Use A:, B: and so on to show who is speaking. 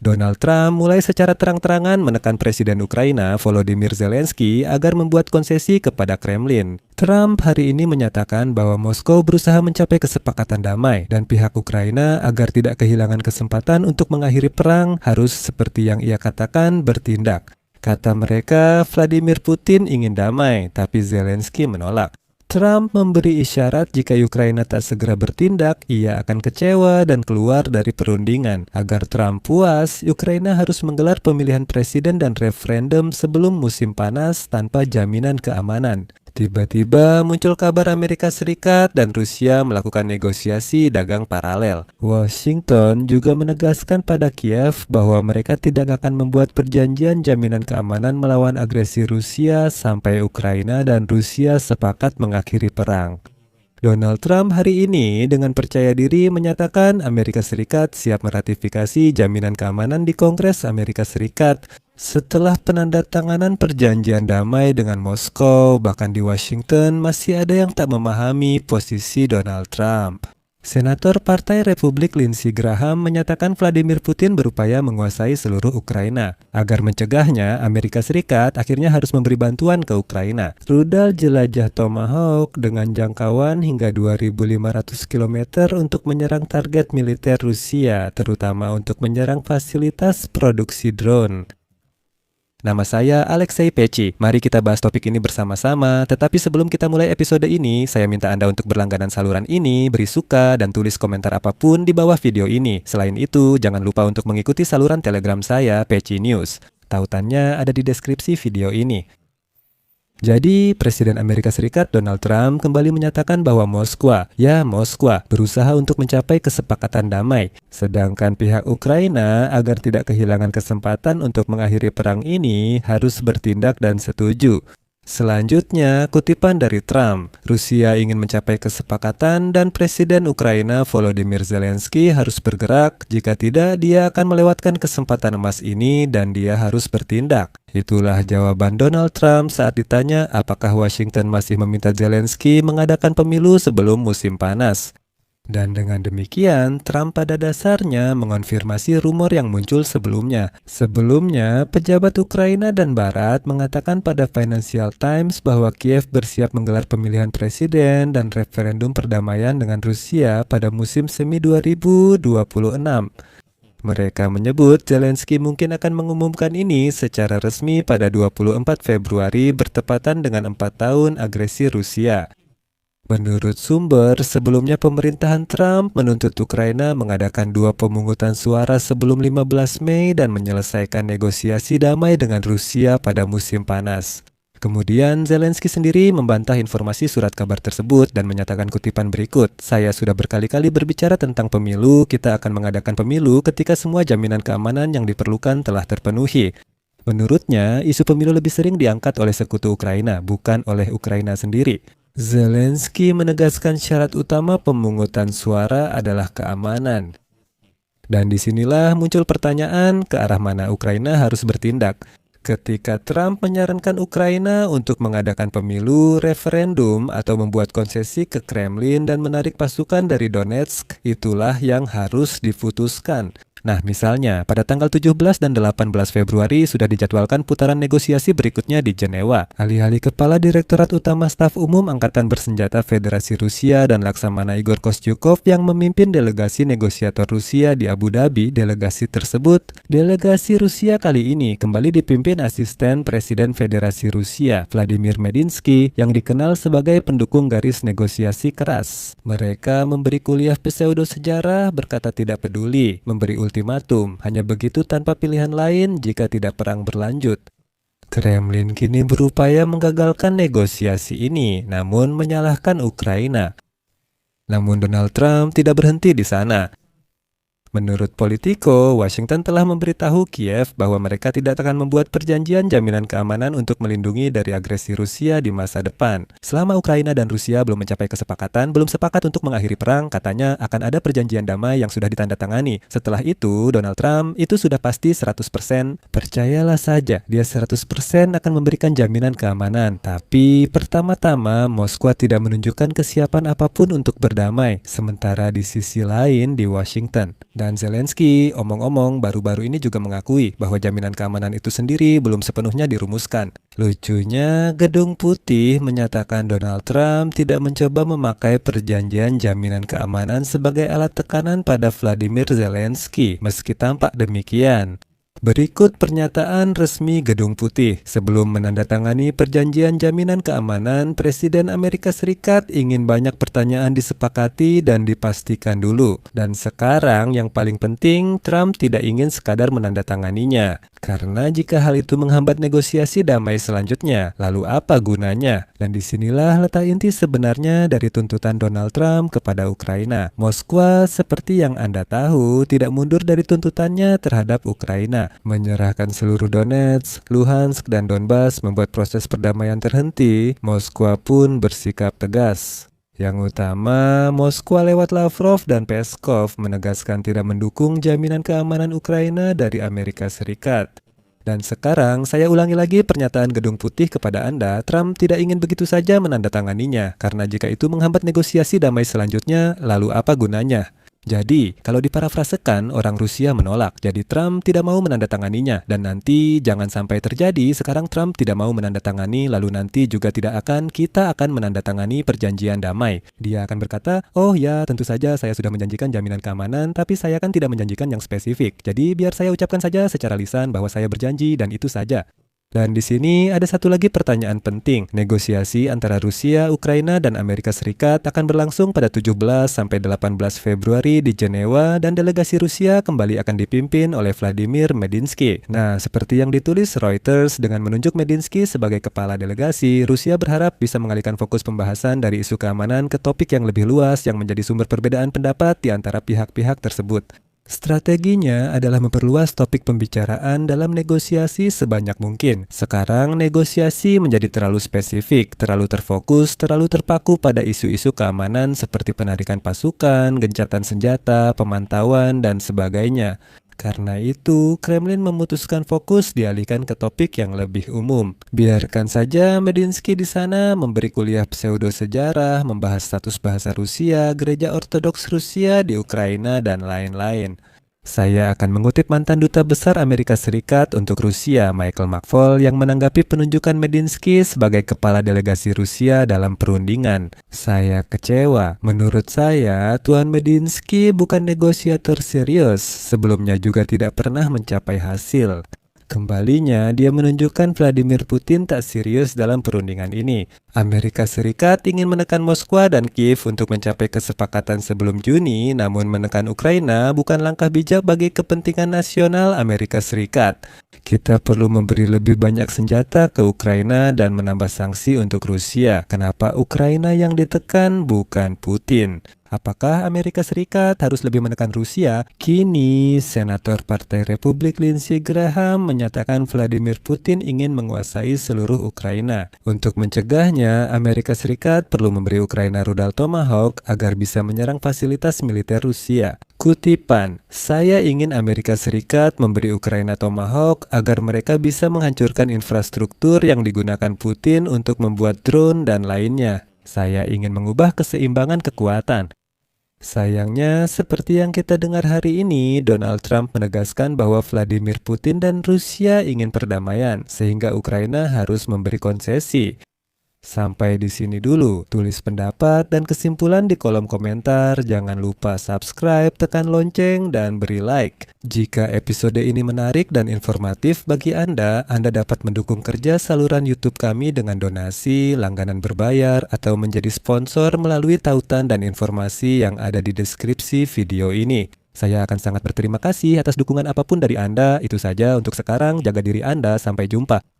A: Donald Trump mulai secara terang-terangan menekan Presiden Ukraina Volodymyr Zelensky agar membuat konsesi kepada Kremlin. Trump hari ini menyatakan bahwa Moskow berusaha mencapai kesepakatan damai dan pihak Ukraina agar tidak kehilangan kesempatan untuk mengakhiri perang harus seperti yang ia katakan bertindak. Kata mereka, Vladimir Putin ingin damai, tapi Zelensky menolak. Trump memberi isyarat jika Ukraina tak segera bertindak, ia akan kecewa dan keluar dari perundingan. Agar Trump puas, Ukraina harus menggelar pemilihan presiden dan referendum sebelum musim panas tanpa jaminan keamanan. Tiba-tiba muncul kabar Amerika Serikat dan Rusia melakukan negosiasi dagang paralel. Washington juga menegaskan pada Kiev bahwa mereka tidak akan membuat perjanjian jaminan keamanan melawan agresi Rusia sampai Ukraina dan Rusia sepakat mengakhiri perang. Donald Trump hari ini dengan percaya diri menyatakan Amerika Serikat siap meratifikasi jaminan keamanan di Kongres Amerika Serikat setelah penandatanganan perjanjian damai dengan Moskow. Bahkan di Washington masih ada yang tak memahami posisi Donald Trump. Senator Partai Republik Lindsey Graham menyatakan Vladimir Putin berupaya menguasai seluruh Ukraina. Agar mencegahnya, Amerika Serikat akhirnya harus memberi bantuan ke Ukraina. Rudal jelajah Tomahawk dengan jangkauan hingga 2.500 km untuk menyerang target militer Rusia, terutama untuk menyerang fasilitas produksi drone. Nama saya Alexei Peci. Mari kita bahas topik ini bersama-sama. Tetapi sebelum kita mulai episode ini, saya minta Anda untuk berlangganan saluran ini, beri suka, dan tulis komentar apapun di bawah video ini. Selain itu, jangan lupa untuk mengikuti saluran Telegram saya, Peci News. Tautannya ada di deskripsi video ini. Jadi, Presiden Amerika Serikat Donald Trump kembali menyatakan bahwa Moskwa berusaha untuk mencapai kesepakatan damai. Sedangkan pihak Ukraina agar tidak kehilangan kesempatan untuk mengakhiri perang ini harus bertindak dan setuju. Selanjutnya, kutipan dari Trump, Rusia ingin mencapai kesepakatan dan Presiden Ukraina Volodymyr Zelensky harus bergerak, jika tidak dia akan melewatkan kesempatan emas ini dan dia harus bertindak. Itulah jawaban Donald Trump saat ditanya apakah Washington masih meminta Zelensky mengadakan pemilu sebelum musim panas. Dan dengan demikian, Trump pada dasarnya mengonfirmasi rumor yang muncul sebelumnya. Sebelumnya, pejabat Ukraina dan Barat mengatakan pada Financial Times bahwa Kiev bersiap menggelar pemilihan presiden dan referendum perdamaian dengan Rusia pada musim semi 2026. Mereka menyebut Zelensky mungkin akan mengumumkan ini secara resmi pada 24 Februari bertepatan dengan 4 tahun agresi Rusia. Menurut sumber, sebelumnya pemerintahan Trump menuntut Ukraina mengadakan 2 pemungutan suara sebelum 15 Mei dan menyelesaikan negosiasi damai dengan Rusia pada musim panas. Kemudian Zelensky sendiri membantah informasi surat kabar tersebut dan menyatakan kutipan berikut, "Saya sudah berkali-kali berbicara tentang pemilu, kita akan mengadakan pemilu ketika semua jaminan keamanan yang diperlukan telah terpenuhi." Menurutnya, isu pemilu lebih sering diangkat oleh sekutu Ukraina, bukan oleh Ukraina sendiri. Zelensky menegaskan syarat utama pemungutan suara adalah keamanan. Dan disinilah muncul pertanyaan ke arah mana Ukraina harus bertindak. Ketika Trump menyarankan Ukraina untuk mengadakan pemilu, referendum, atau membuat konsesi ke Kremlin dan menarik pasukan dari Donetsk, itulah yang harus diputuskan. Nah, misalnya, pada tanggal 17 dan 18 Februari sudah dijadwalkan putaran negosiasi berikutnya di Jenewa. Alih-alih Kepala Direktorat Utama Staf Umum Angkatan Bersenjata Federasi Rusia dan Laksamana Igor Kostyukov yang memimpin delegasi negosiator Rusia di Abu Dhabi, delegasi Rusia kali ini kembali dipimpin asisten Presiden Federasi Rusia, Vladimir Medinsky, yang dikenal sebagai pendukung garis negosiasi keras. Mereka memberi kuliah pseudo sejarah, berkata tidak peduli, memberi ultimatum, hanya begitu tanpa pilihan lain jika tidak perang berlanjut. Kremlin kini berupaya menggagalkan negosiasi ini, namun menyalahkan Ukraina. Namun Donald Trump tidak berhenti di sana. Menurut Politico, Washington telah memberitahu Kiev bahwa mereka tidak akan membuat perjanjian jaminan keamanan untuk melindungi dari agresi Rusia di masa depan. Selama Ukraina dan Rusia belum mencapai kesepakatan, belum sepakat untuk mengakhiri perang, katanya akan ada perjanjian damai yang sudah ditandatangani. Setelah itu, Donald Trump itu sudah pasti 100%. Percayalah saja, dia 100% akan memberikan jaminan keamanan. Tapi pertama-tama, Moskwa tidak menunjukkan kesiapan apapun untuk berdamai. Sementara di sisi lain di Washington, Dan Zelensky, omong-omong, baru-baru ini juga mengakui bahwa jaminan keamanan itu sendiri belum sepenuhnya dirumuskan. Lucunya, Gedung Putih menyatakan Donald Trump tidak mencoba memakai perjanjian jaminan keamanan sebagai alat tekanan pada Vladimir Zelensky, meski tampak demikian. Berikut pernyataan resmi Gedung Putih. Sebelum menandatangani perjanjian jaminan keamanan, Presiden Amerika Serikat ingin banyak pertanyaan disepakati dan dipastikan dulu. Dan sekarang yang paling penting, Trump tidak ingin sekadar menandatanganinya. Karena jika hal itu menghambat negosiasi damai selanjutnya, lalu apa gunanya? Dan disinilah letak inti sebenarnya dari tuntutan Donald Trump kepada Ukraina. Moskwa, seperti yang Anda tahu, tidak mundur dari tuntutannya terhadap Ukraina. Menyerahkan seluruh Donetsk, Luhansk, dan Donbas membuat proses perdamaian terhenti. Moskwa pun bersikap tegas. Yang utama, Moskwa lewat Lavrov dan Peskov menegaskan tidak mendukung jaminan keamanan Ukraina dari Amerika Serikat. Dan sekarang saya ulangi lagi pernyataan Gedung Putih kepada Anda, Trump tidak ingin begitu saja menandatanganinya, karena jika itu menghambat negosiasi damai selanjutnya, lalu apa gunanya? Jadi, kalau diparafrasekan, orang Rusia menolak, jadi Trump tidak mau menandatanganinya. Dan nanti jangan sampai terjadi, sekarang Trump tidak mau menandatangani, lalu nanti juga kita akan menandatangani perjanjian damai. Dia akan berkata, oh ya, tentu saja saya sudah menjanjikan jaminan keamanan, tapi saya kan tidak menjanjikan yang spesifik. Jadi biar saya ucapkan saja secara lisan bahwa saya berjanji dan itu saja. Dan di sini ada satu lagi pertanyaan penting. Negosiasi antara Rusia, Ukraina, dan Amerika Serikat akan berlangsung pada 17-18 Februari di Jenewa dan delegasi Rusia kembali akan dipimpin oleh Vladimir Medinsky. Nah, seperti yang ditulis Reuters, dengan menunjuk Medinsky sebagai kepala delegasi, Rusia berharap bisa mengalihkan fokus pembahasan dari isu keamanan ke topik yang lebih luas yang menjadi sumber perbedaan pendapat di antara pihak-pihak tersebut. Strateginya adalah memperluas topik pembicaraan dalam negosiasi sebanyak mungkin. Sekarang negosiasi menjadi terlalu spesifik, terlalu terfokus, terlalu terpaku pada isu-isu keamanan seperti penarikan pasukan, gencatan senjata, pemantauan, dan sebagainya. Karena itu, Kremlin memutuskan fokus dialihkan ke topik yang lebih umum. Biarkan saja Medinsky di sana memberi kuliah pseudo sejarah, membahas status bahasa Rusia, gereja Ortodoks Rusia di Ukraina, dan lain-lain. Saya akan mengutip mantan Duta Besar Amerika Serikat untuk Rusia, Michael McFaul, yang menanggapi penunjukan Medinsky sebagai kepala delegasi Rusia dalam perundingan. Saya kecewa. Menurut saya, Tuan Medinsky bukan negosiator serius, sebelumnya juga tidak pernah mencapai hasil. Kembalinya, dia menunjukkan Vladimir Putin tak serius dalam perundingan ini. Amerika Serikat ingin menekan Moskwa dan Kiev untuk mencapai kesepakatan sebelum Juni, namun menekan Ukraina bukan langkah bijak bagi kepentingan nasional Amerika Serikat. Kita perlu memberi lebih banyak senjata ke Ukraina dan menambah sanksi untuk Rusia. Kenapa Ukraina yang ditekan, bukan Putin? Apakah Amerika Serikat harus lebih menekan Rusia? Kini, Senator Partai Republik Lindsey Graham menyatakan Vladimir Putin ingin menguasai seluruh Ukraina. Untuk mencegahnya, Amerika Serikat perlu memberi Ukraina rudal Tomahawk agar bisa menyerang fasilitas militer Rusia. Kutipan, saya ingin Amerika Serikat memberi Ukraina Tomahawk agar mereka bisa menghancurkan infrastruktur yang digunakan Putin untuk membuat drone dan lainnya. Saya ingin mengubah keseimbangan kekuatan. Sayangnya, seperti yang kita dengar hari ini, Donald Trump menegaskan bahwa Vladimir Putin dan Rusia ingin perdamaian, sehingga Ukraina harus memberi konsesi. Sampai di sini dulu, tulis pendapat dan kesimpulan di kolom komentar, jangan lupa subscribe, tekan lonceng, dan beri like. Jika episode ini menarik dan informatif bagi Anda dapat mendukung kerja saluran YouTube kami dengan donasi, langganan berbayar, atau menjadi sponsor melalui tautan dan informasi yang ada di deskripsi video ini. Saya akan sangat berterima kasih atas dukungan apapun dari Anda. Itu saja untuk sekarang, jaga diri Anda, sampai jumpa.